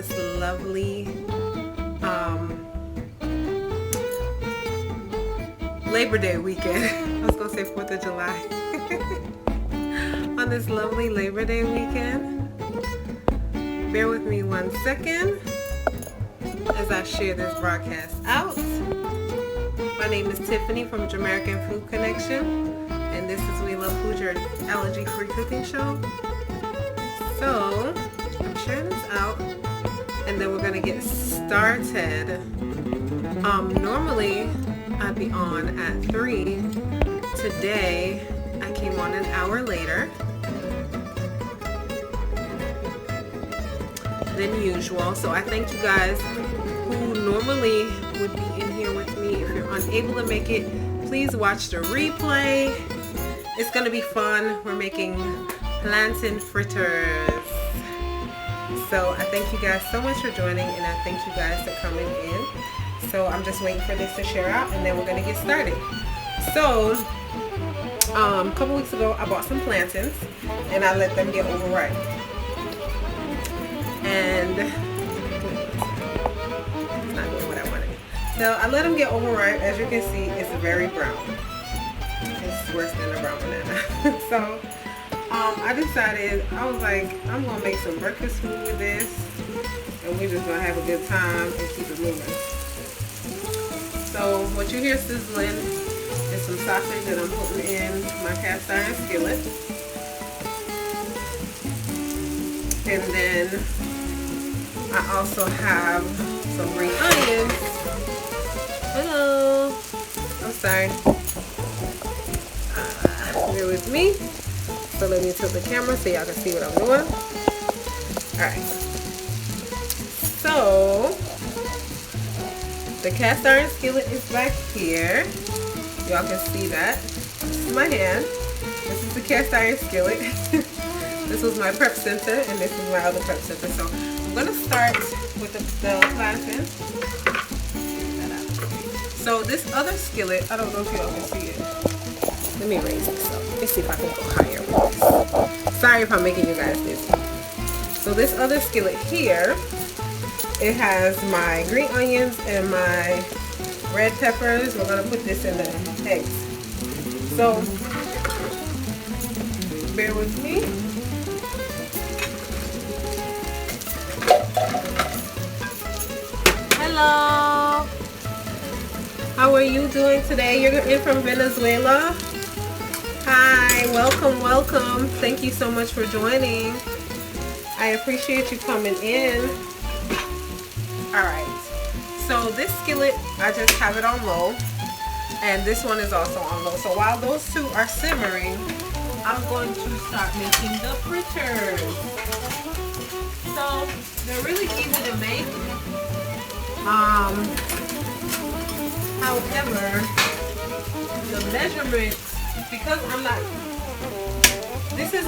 this lovely Labor Day weekend. I was gonna say 4th of July. On this lovely Labor Day weekend. Bear with me 1 second as I share this broadcast out. My name is Tiffany from Jamaican Food Connection, and this is We Love Food, your allergy-free cooking show. So, I'm sharing this out, and then we're gonna get started. Normally, I'd be on at 3. Today, I came on an hour later than usual. So I thank you guys who normally would be in here with me. If you're unable to make it, please watch the replay. It's gonna be fun. We're making plantain fritters. So I thank you guys so much for joining, and I thank you guys for coming in. So I'm just waiting for this to share out, and then we're gonna get started. So a couple weeks ago I bought some plantains and I let them get overripe. And it's not doing what I wanted. So I let them get overripe. As you can see, it's very brown. It's worse than a brown banana. So I decided, I was like, I'm gonna make some breakfast food with this, and we're just gonna have a good time and keep it moving. So what you hear sizzling is some sausage that I'm putting in my cast iron skillet. And then I also have some green onions. Hello. I'm sorry. Bear with me. So let me tilt the camera so y'all can see what I'm doing. Alright. So the cast iron skillet is back here. Y'all can see that. This is my hand. This is the cast iron skillet. This was my prep center, and this is my other prep center. So I'm gonna start with the plantain. So this other skillet, I don't know if y'all can see it. Let me raise this up. Let me see if I can go higher with this. Sorry if I'm making you guys dizzy. So this other skillet here, it has my green onions and my red peppers. We're gonna put this in the eggs. So bear with me. Hello. How are you doing today? You're in from Venezuela. Hi, welcome, welcome. Thank you so much for joining. I appreciate you coming in. All right. So this skillet, I just have it on low, and this one is also on low. So while those two are simmering, I'm going to start making the fritters. So they're really easy to make. However, the measurements, because I'm not, this is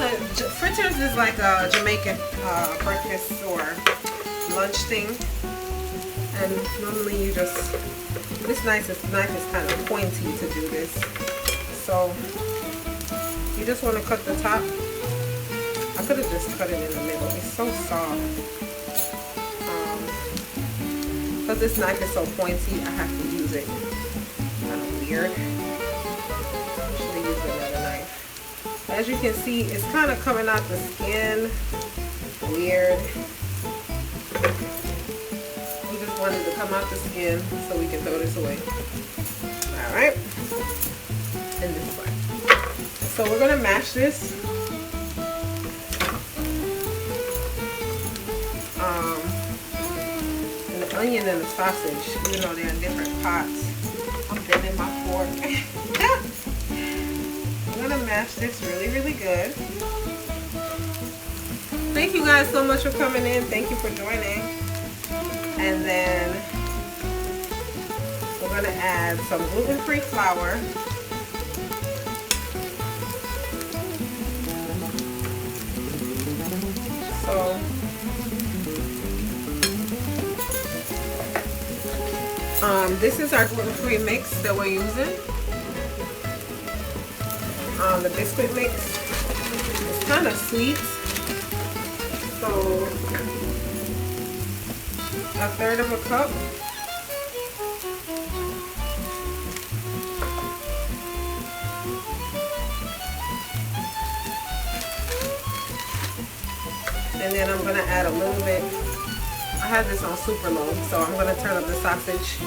fritters is like a Jamaican breakfast or lunch thing. And normally you just, this knife is kind of pointy to do this. So you just want to cut the top. I could have just cut it in the middle. It's so soft. Because this knife is so pointy, I have to use it kind of weird. I should have used another knife. As you can see, it's kind of coming out the skin. Weird. Wanted to come out the skin so we can throw this away. Alright. And this way. So we're gonna mash this. And the onion and the sausage, even though they're in different pots. I'm bending my fork. I'm gonna mash this really, really good. Thank you guys so much for coming in. Thank you for joining. And then we're going to add some gluten-free flour. So this is our gluten-free mix that we're using. The biscuit mix. It's kind of sweet. So 1/3 of a cup. And then I'm gonna add a little bit. I have this on super low, so I'm gonna turn up the sausage.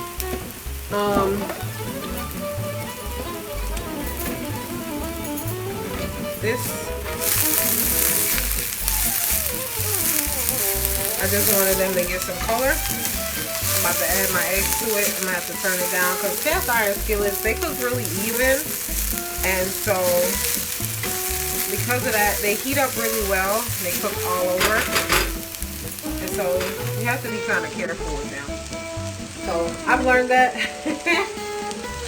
I just wanted them to get some color. I'm about to add my eggs to it. I'm gonna have to turn it down because cast iron skillets, they cook really even, and so because of that, they heat up really well. They cook all over, and so you have to be kind of careful with them. So I've learned that.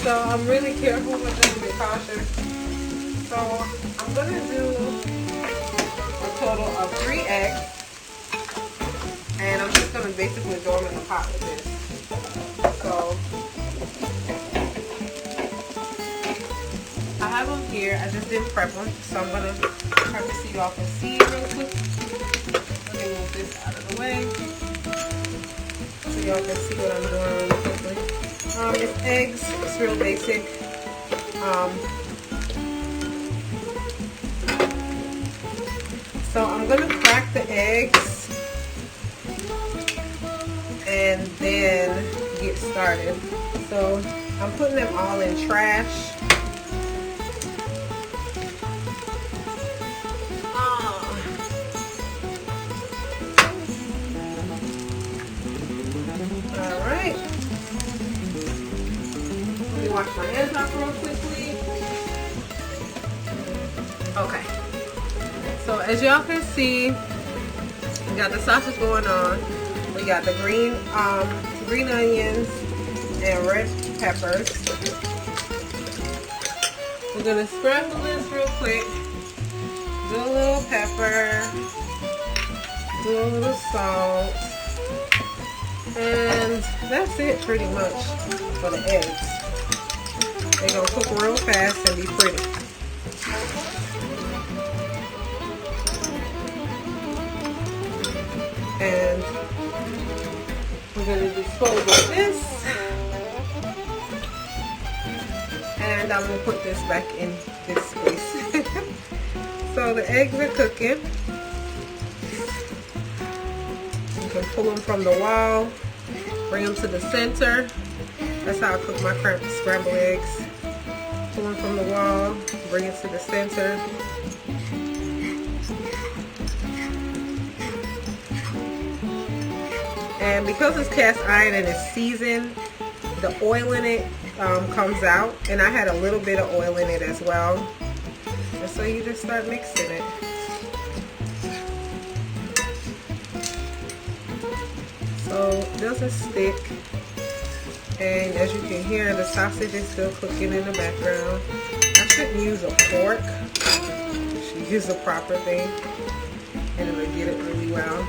So I'm really careful with them, be cautious. So I'm gonna do a total of 3 eggs, and I'm just gonna basically throw them in the pot with this. So I have them here. I just didn't prep them, so I'm gonna prep the seed off and seed real quick. Let me move this out of the way so y'all can see what I'm doing really quickly. It's eggs. It's real basic. So I'm gonna crack the eggs and then get started. So I'm putting them all in trash. Alright. Let me wash my hands off real quickly. Okay. So as y'all can see, we got the sausage going on. We got the green onions and red peppers. We're gonna scramble this real quick. Do a little pepper, do a little salt, and that's it pretty much for the eggs. They're gonna cook real fast and be pretty. And we're going to dispose of this, and I'm going to put this back in this space. So the eggs are cooking. You can pull them from the wall, bring them to the center. That's how I cook my scrambled eggs. Pull them from the wall, bring it to the center. And because it's cast iron and it's seasoned, the oil in it comes out. And I had a little bit of oil in it as well. And so you just start mixing it. So it doesn't stick. And as you can hear, the sausage is still cooking in the background. I shouldn't use a fork. I should use the proper thing. And it'll get it really well.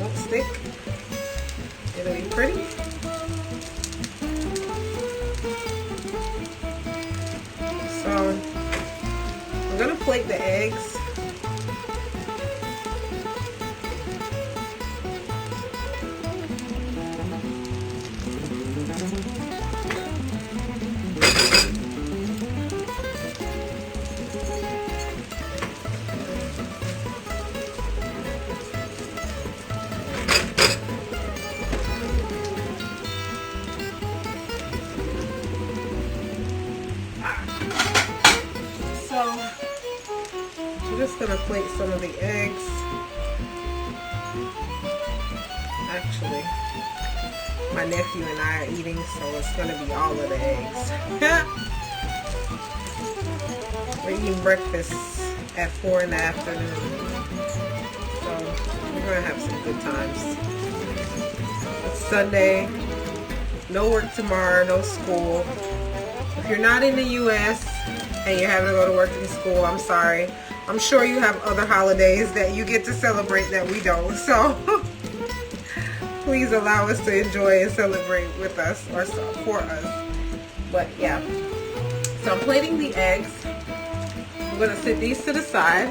Won't stick. It'll be pretty. So I'm gonna plate the eggs. I'm just gonna plate some of the eggs. Actually, my nephew and I are eating, so it's gonna be all of the eggs. We're eating breakfast at 4 in the afternoon, so we're gonna have some good times. It's Sunday, no work tomorrow, no school. If you're not in the US and you're having to go to work and school, I'm sorry. I'm sure you have other holidays that you get to celebrate that we don't. So please allow us to enjoy and celebrate with us or for us. But yeah, so I'm plating the eggs. I'm gonna set these to the side,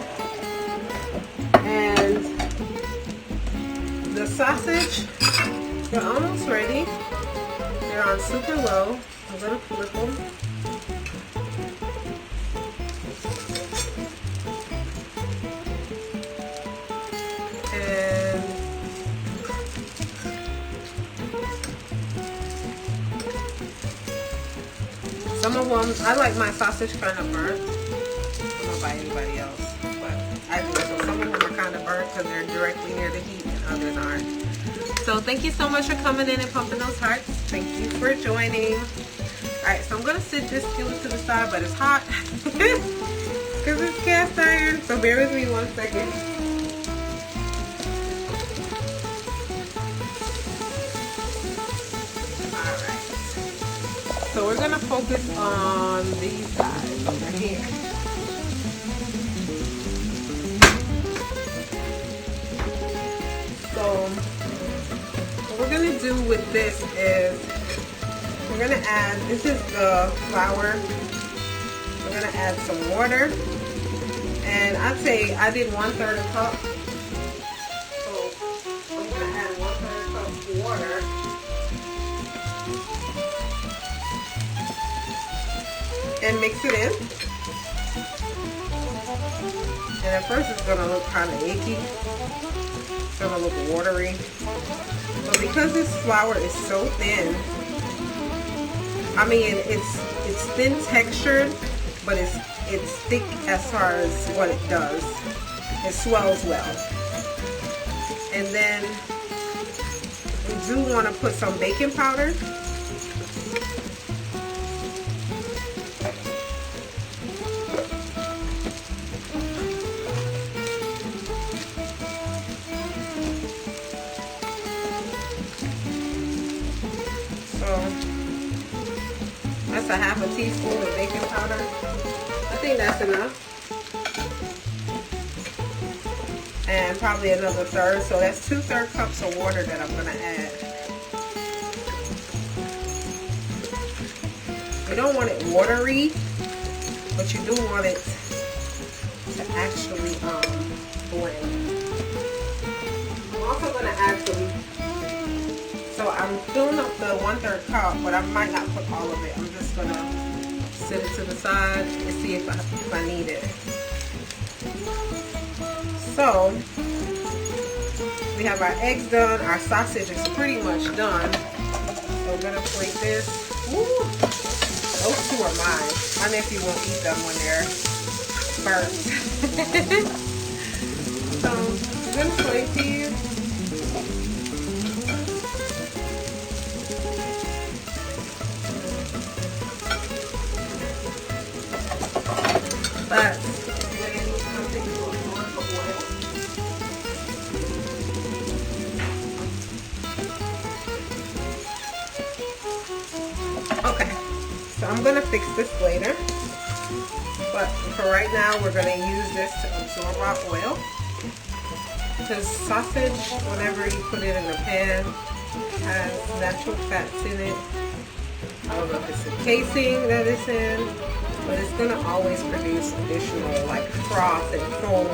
and the sausage, they're almost ready. They're on super low. I'm gonna flip them. And some of them, I like my sausage kind of burnt. I don't know about anybody else, but I do. So some of them are kind of burnt because they're directly near the heat and others aren't. So thank you so much for coming in and pumping those hearts. Thank you for joining. Alright, so I'm going to sit this skillet to the side, but it's hot because it's cast iron. So bear with me 1 second. Alright. So we're going to focus on these guys over here. So what we're going to do with this is we're going to add, this is the flour, we're going to add some water, and I'd say I did 1/3 cup, so I'm going to add 1/3 cup water, and mix it in. And at first it's going to look kind of icky, it's going to look watery, but because this flour is so thin, I mean, it's thin textured, but it's thick as far as what it does. It swells well. And then we do want to put some baking powder. That's a half a teaspoon of baking powder. I think that's enough. And probably another 1/3. So that's 2/3 cups of water that I'm going to add. You don't want it watery, but you do want it to actually blend. I'm also going to add some. So I'm filling up the 1/3 cup, but I might not put all of it. I'm just gonna set it to the side and see if I need it. So we have our eggs done. Our sausage is pretty much done. So we're gonna plate this. Woo! Those two are mine. My nephew won't eat them when they're burnt. So we're gonna plate these. But you're going to need something to absorb the oil. Okay, so I'm going to fix this later. But for right now, we're going to use this to absorb our oil. Because sausage, whenever you put it in a pan, has natural fats in it. I don't know if it's the casing that it's in, but it's going to always produce additional like froth and foam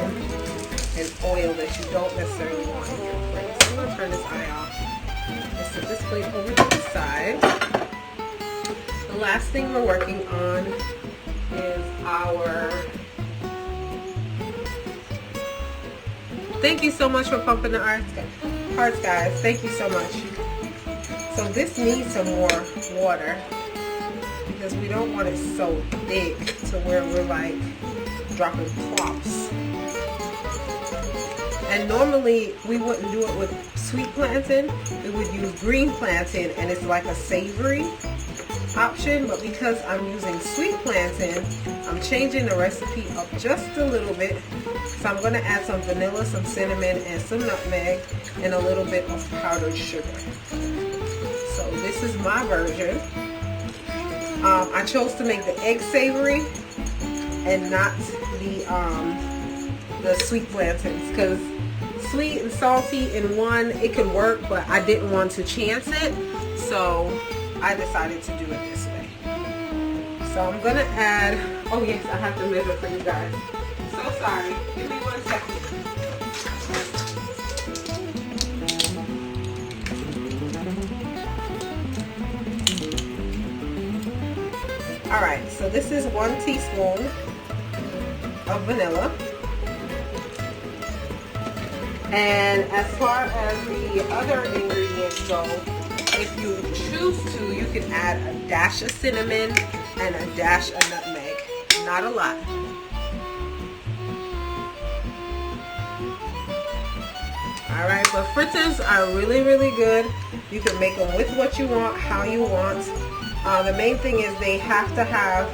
and oil that you don't necessarily want in your plate. So I'm going to turn this eye off and set this plate over to the side. The last thing we're working on is our... Thank you so much for pumping the hearts, guys. Thank you so much. So this needs some more water, because we don't want it so thick to where we're like dropping plops. And normally we wouldn't do it with sweet plantain. We would use green plantain, and it's like a savory option. But because I'm using sweet plantain, I'm changing the recipe up just a little bit. So I'm going to add some vanilla, some cinnamon, and some nutmeg, and a little bit of powdered sugar. So this is my version. I chose to make the egg savory and not the sweet plantains, because sweet and salty in one, it could work, but I didn't want to chance it, so I decided to do it this way. So I'm gonna add, oh yes, I have to measure for you guys. So sorry, give me 1 second. Alright, so this is 1 teaspoon of vanilla. And as far as the other ingredients go, if you choose to, you can add a dash of cinnamon and a dash of nutmeg. Not a lot. Alright, but fritters are really, really good. You can make them with what you want, how you want. The main thing is they have to have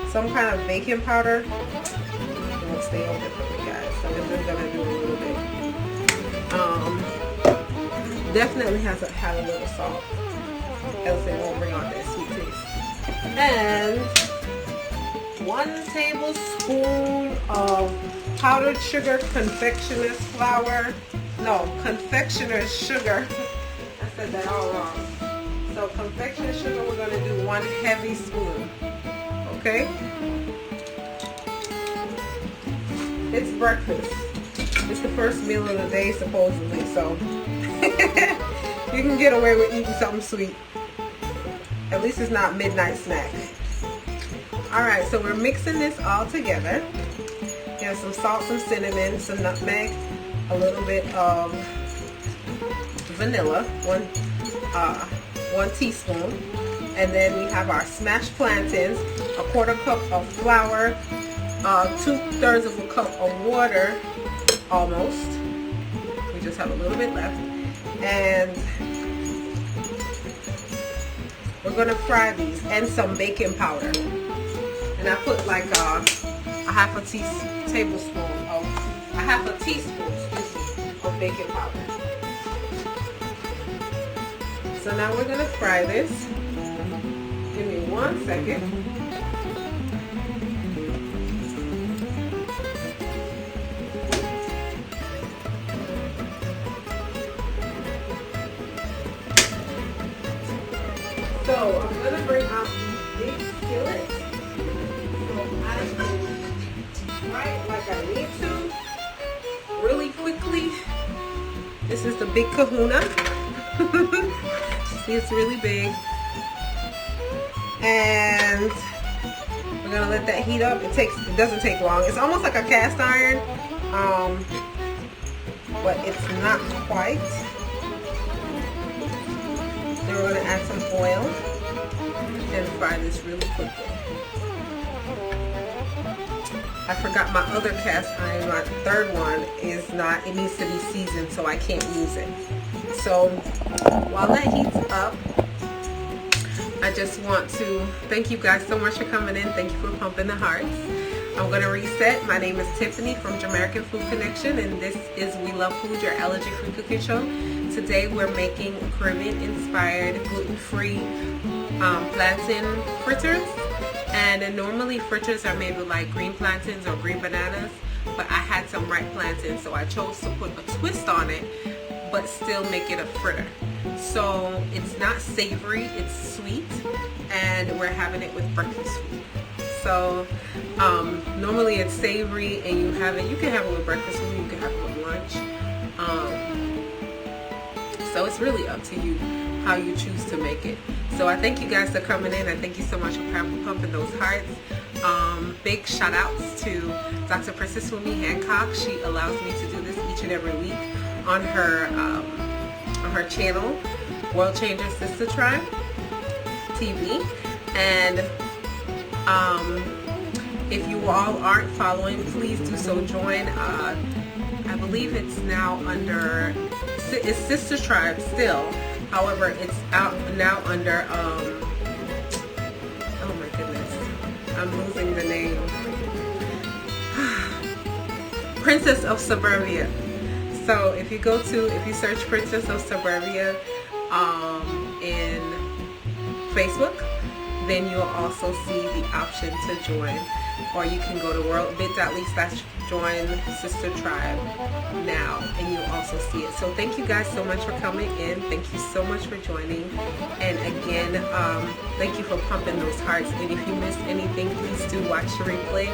some kind of baking powder. It won't stay open for me, guys, so I'm just going to do a little bit. Definitely has to have a little salt, else it won't bring out that sweet taste. And 1 tablespoon of powdered sugar, confectioner's flour. No, confectioner's sugar. I said that all wrong. So confectioner's sugar, we're going to do 1 heavy spoon. Okay? It's breakfast. It's the first meal of the day, supposedly, so you can get away with eating something sweet. At least it's not midnight snack. Alright, so we're mixing this all together. You have some salt, some cinnamon, some nutmeg, a little bit of vanilla, 1 teaspoon. And then we have our smashed plantains, a 1/4 cup of flour, 2/3 of a cup of water, almost. We just have a little bit left. And we're going to fry these, and some baking powder. And I put like a half a teaspoon of baking powder. So now we're going to fry this. Give me 1 second. So I'm going to bring out these big skillets. So I can fry it like I need to, really quickly. This is the big kahuna. See, it's really big. And we're going to let that heat up. It doesn't take long. It's almost like a cast iron, but it's not quite. Then we're going to add some oil and fry this really quickly. I forgot my other cast iron, my 3rd one is not, it needs to be seasoned, so I can't use it. So while that heats up, I just want to thank you guys so much for coming in. Thank you for pumping the hearts. I'm going to reset. My name is Tiffany from Jamaican Food Connection, and this is We Love Food, your allergy-free cooking show. Today we're making Caribbean-inspired gluten-free plantain fritters. And normally fritters are made with like green plantains or green bananas, but I had some ripe plantains, so I chose to put a twist on it, but still make it a fritter. So it's not savory, it's sweet, and we're having it with breakfast food. So normally it's savory, and you can have it with breakfast food, you can have it with lunch. So it's really up to you how you choose to make it. So I thank you guys for coming in. I thank you so much for pumping those hearts. Big shout outs to Dr. Princess Fumi Hancock. She allows me to do this each and every week on her channel, World Changer Sister Tribe TV. And if you all aren't following, please do so. Join. I believe it's now under, it's Sister Tribe still. However, it's out now under, oh my goodness, I'm losing the name. Princess of Suburbia. So if you search Princess of Suburbia in Facebook, then you'll also see the option to join. Or you can go to bit.ly/join Sister Tribe now, and you'll also see it. So thank you guys so much for coming in. Thank you so much for joining. And again, thank you for pumping those hearts. And if you missed anything, please do watch the replay.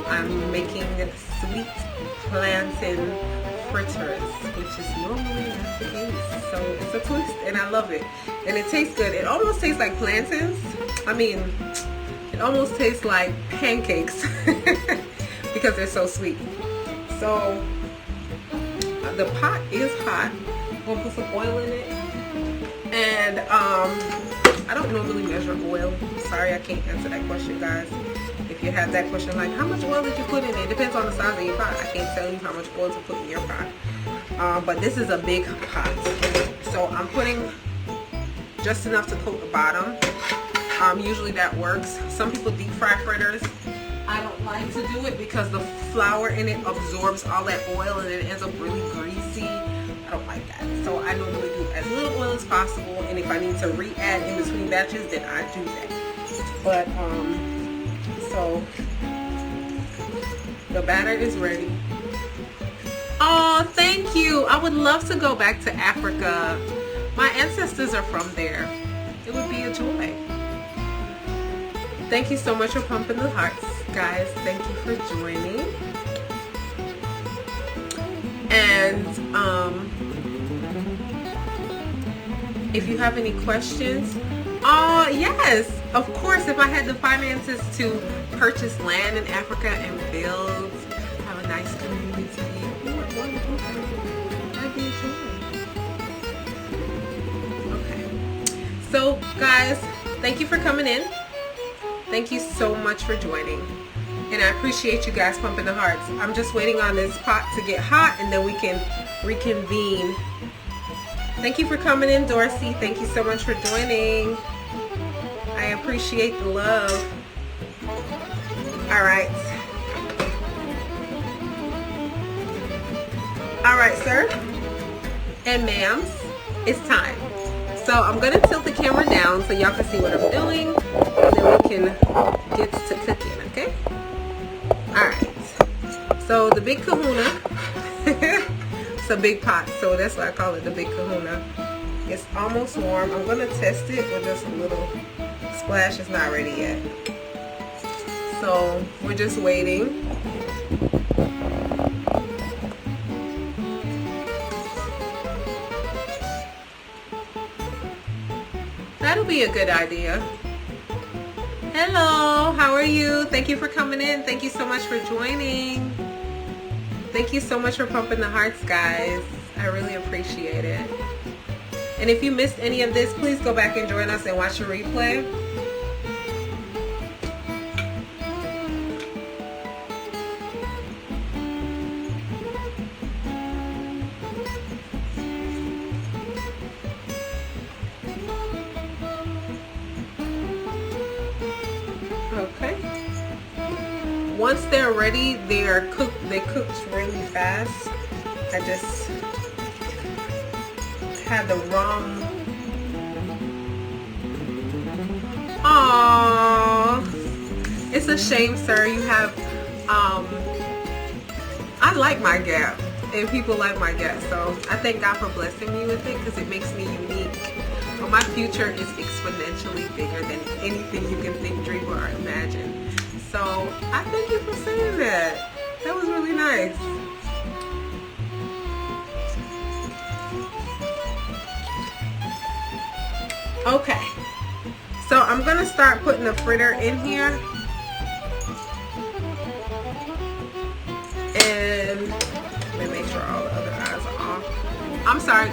I'm making sweet plantain fritters, which is normally not the case. So it's a twist, and I love it. And it tastes good. It almost tastes like plantains. I mean, It almost tastes like pancakes because they're so sweet. So the pot is hot. I'm gonna put some oil in it. And I don't normally measure oil. Sorry, I can't answer that question, guys. If you have that question, like how much oil did you put in it? It depends on the size of your pot. I can't tell you how much oil to put in your pot. But this is a big pot. So I'm putting just enough to coat the bottom. Usually that works. Some people deep fry fritters. I don't like to do it because the flour in it absorbs all that oil and it ends up really greasy. I don't like that. So I normally do as little oil as possible, and if I need to re-add in between batches, then I do that. But so the batter is ready. Oh, thank you. I would love to go back to Africa. My ancestors are from there. It would be a joy. Thank you so much for pumping the hearts, guys. Thank you for joining. And if you have any questions, yes, of course, if I had the finances to purchase land in Africa and build, have a nice community, that'd be a joy. Okay. So, guys, thank you for coming in. Thank you so much for joining. And I appreciate you guys pumping the hearts. I'm just waiting on this pot to get hot and then we can reconvene. Thank you for coming in, Dorsey. Thank you so much for joining. I appreciate the love. All right. All right, sir and ma'ams, it's time. So I'm gonna tilt the camera down so y'all can see what I'm doing, and then we can get to cooking, okay? All right. So the big kahuna, it's a big pot, so that's why I call it the big kahuna. It's almost warm. I'm gonna test it with just a little splash. It's not ready yet. So we're just waiting. That'll be a good idea. Hello, how are you? Thank you for coming in. Thank you so much for joining. Thank you so much for pumping the hearts, guys. I really appreciate it. And if you missed any of this, please go back and join us and watch the replay. Okay. Once they're ready, they're cooked. They cooked really fast. I just had the wrong. Aww, it's a shame, sir. You have. I like my gap, and people like my gap, so I thank God for blessing me with it because it makes me unique. But my future is exponentially bigger than anything you can think, dream, or imagine. So I thank you for saying that. That was really nice. Okay, so I'm gonna start putting the fritter in here, and let me make sure all the other eyes are off. I'm sorry.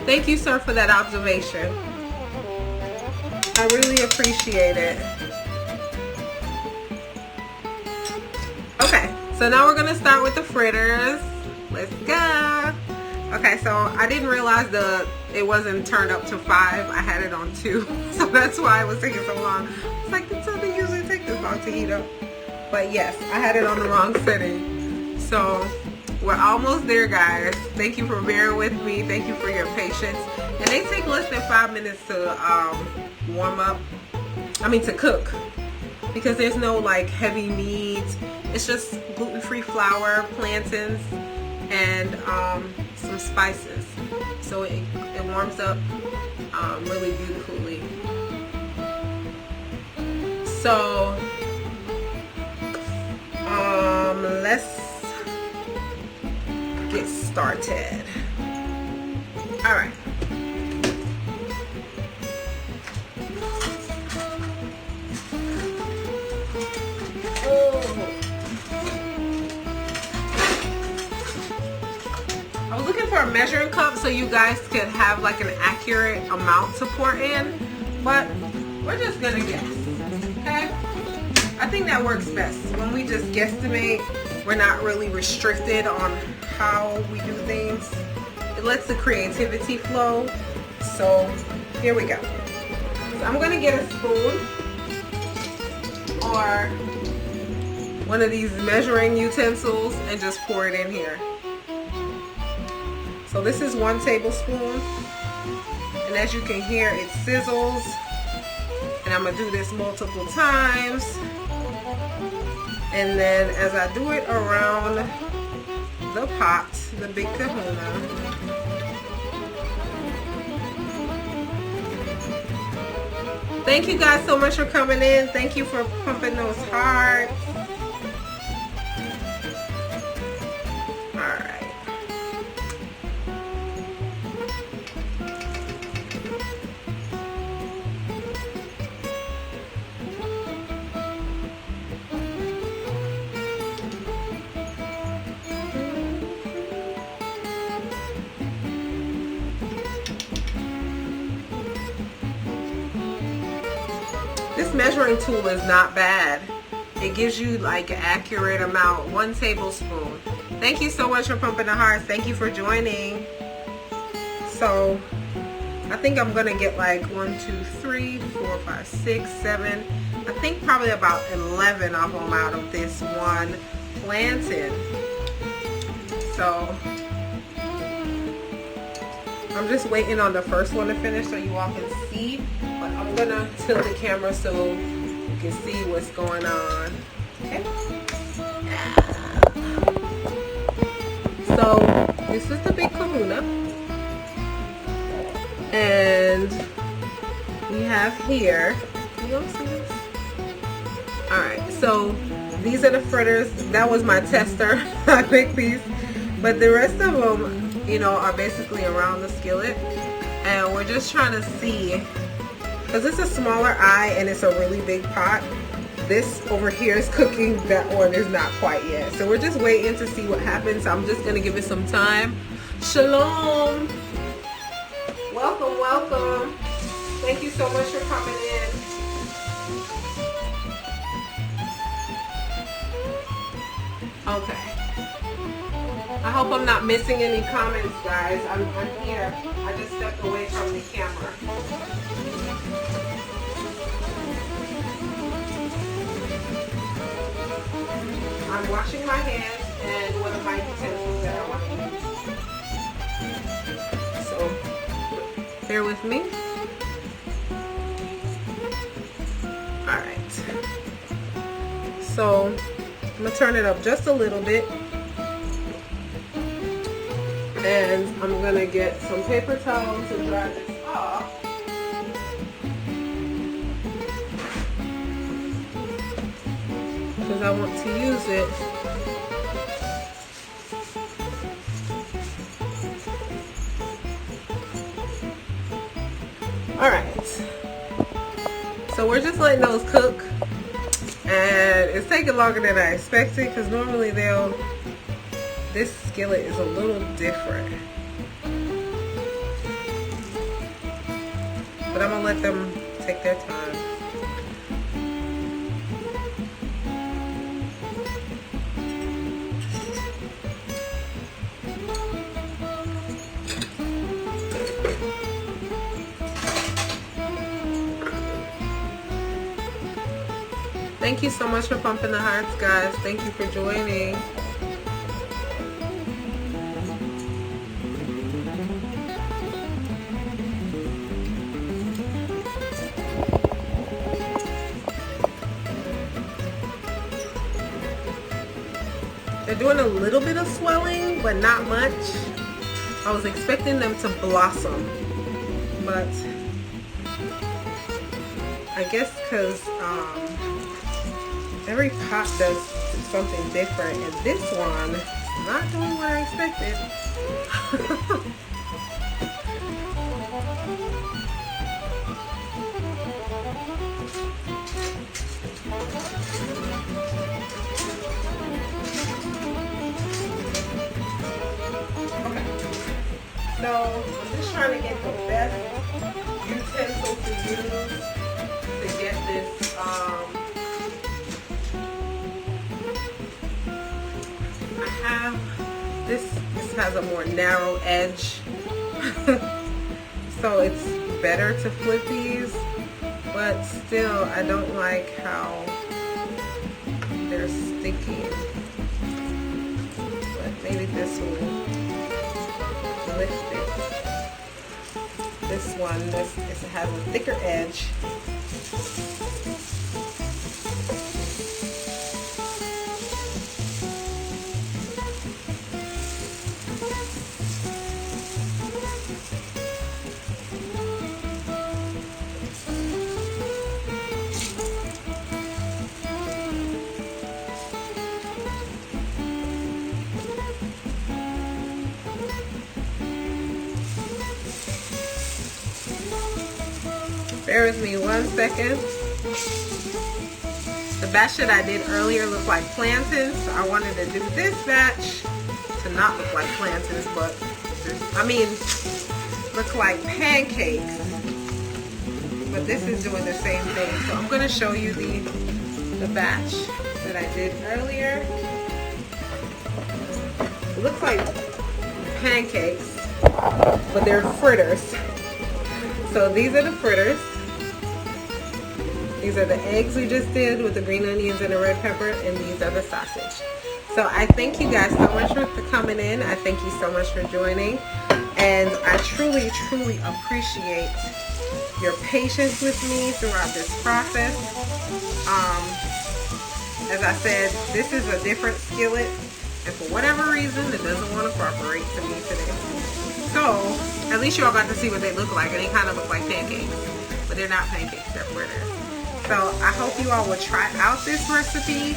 Thank you, sir, for that observation. I really appreciate it. Okay, so now we're gonna start with the fritters. Let's go. Okay, so I didn't realize it wasn't turned up to 5. I had it on 2, so that's why it was taking so long. It's like, it doesn't usually take this long to heat up. But yes, I had it on the wrong setting. So we're almost there, guys. Thank you for bearing with me. Thank you for your patience. And they take less than 5 minutes to warm up. I mean, to cook, because there's no like heavy meat. It's just gluten-free flour, plantains, and some spices. So it warms up really beautifully. So let's get started. All right. was looking for a measuring cup so you guys could have like an accurate amount to pour in, but we're just gonna guess, okay? I think that works best. When we just guesstimate, we're not really restricted on how we do things. It lets the creativity flow. So here we go. So I'm gonna get a spoon or one of these measuring utensils and just pour it in here. So this is 1 tablespoon, and as you can hear, it sizzles, and I'm gonna do this multiple times. And then as I do it around the pot, the big kahuna, thank you guys so much for coming in. Thank you for pumping those hearts. Alright. This measuring tool is not bad. It gives you like an accurate amount, 1 tablespoon. Thank you so much for pumping the hearts. Thank you for joining. So I think I'm gonna get like 1, 2, 3, 4, 5, 6, 7. I think probably about 11 of them out of this one plantain. So I'm just waiting on the first one to finish so you all can see. But I'm gonna tilt the camera so you can see what's going on. Okay. So this is the big kahuna, and we have here. You don't see this? All right. So these are the fritters. That was my tester. I picked these, but the rest of them, you know, are basically around the skillet, and we're just trying to see. Because it's a smaller eye and it's a really big pot. This over here is cooking, that one is not quite yet. So we're just waiting to see what happens. I'm just going to give it some time. Shalom. Welcome, welcome. Thank you so much for coming in. Okay. I hope I'm not missing any comments, guys. I'm here. I just stepped away from the camera. I'm washing my hands and one of my utensils that I want to use. So, bear with me. Alright. So, I'm going to turn it up just a little bit. And I'm going to get some paper towels to dry this off. Because I want to use it alright, so we're just letting those cook, and it's taking longer than I expected because normally this skillet is a little different, but I'm gonna let them take their time. Thank you so much for pumping the hearts, guys. Thank you for joining. They're doing a little bit of swelling, but not much. I was expecting them to blossom, but I guess because every pot does something different, and this one is not doing what I expected. Okay. So I'm just trying to get the best utensil to use to get this. I have this has a more narrow edge, so it's better to flip these, but still I don't like how they're sticky. But maybe this will lift it. This one, this has a thicker edge. Bear with me 1 second. The batch that I did earlier looked like plantains, so I wanted to do this batch to not look like plantains, but look like pancakes. But this is doing the same thing. So I'm going to show you the batch that I did earlier. It looks like pancakes, but they're fritters. So these are the fritters. These are the eggs we just did with the green onions and the red pepper, and these are the sausage. So I thank you guys so much for coming in. I thank you so much for joining. And I truly, truly appreciate your patience with me throughout this process. As I said, this is a different skillet, and for whatever reason, it doesn't want to cooperate to me today. So, at least you all got to see what they look like, and they kind of look like pancakes. But they're not pancakes, they're fritters. So I hope you all will try out this recipe,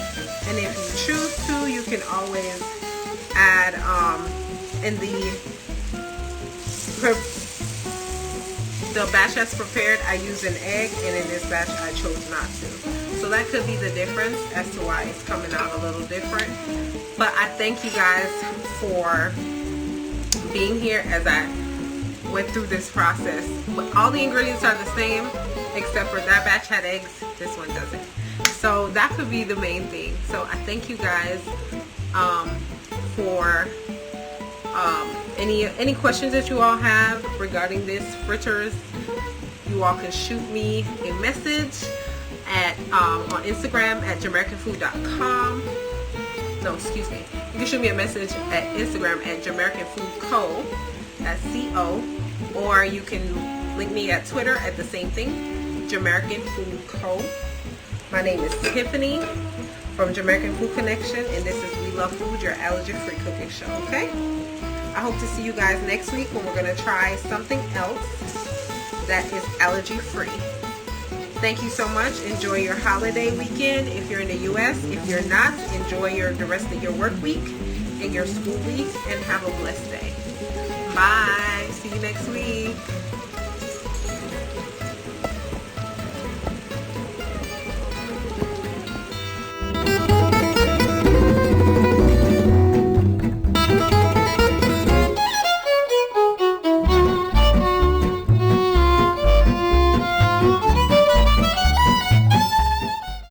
and if you choose to, you can always add in the batch that's prepared, I used an egg, and in this batch I chose not to. So that could be the difference as to why it's coming out a little different. But I thank you guys for being here as I went through this process. But all the ingredients are the same, except for that batch had eggs, this one doesn't. So that could be the main thing. So I thank you guys for any questions that you all have regarding this fritters. You all can shoot me a message at on Instagram at jamaicanfood.com. No, excuse me. You can shoot me a message at Instagram at jamaicanfoodco. That's C-O. Or you can link me at Twitter at the same thing, Jamaican Food Co. My name is Tiffany from Jamaican Food Connection, and this is We Love Food, your allergy-free cooking show, okay? I hope to see you guys next week when we're going to try something else that is allergy-free. Thank you so much. Enjoy your holiday weekend if you're in the U.S. If you're not, enjoy the rest of your work week and your school week, and have a blessed day. Bye. See you next week.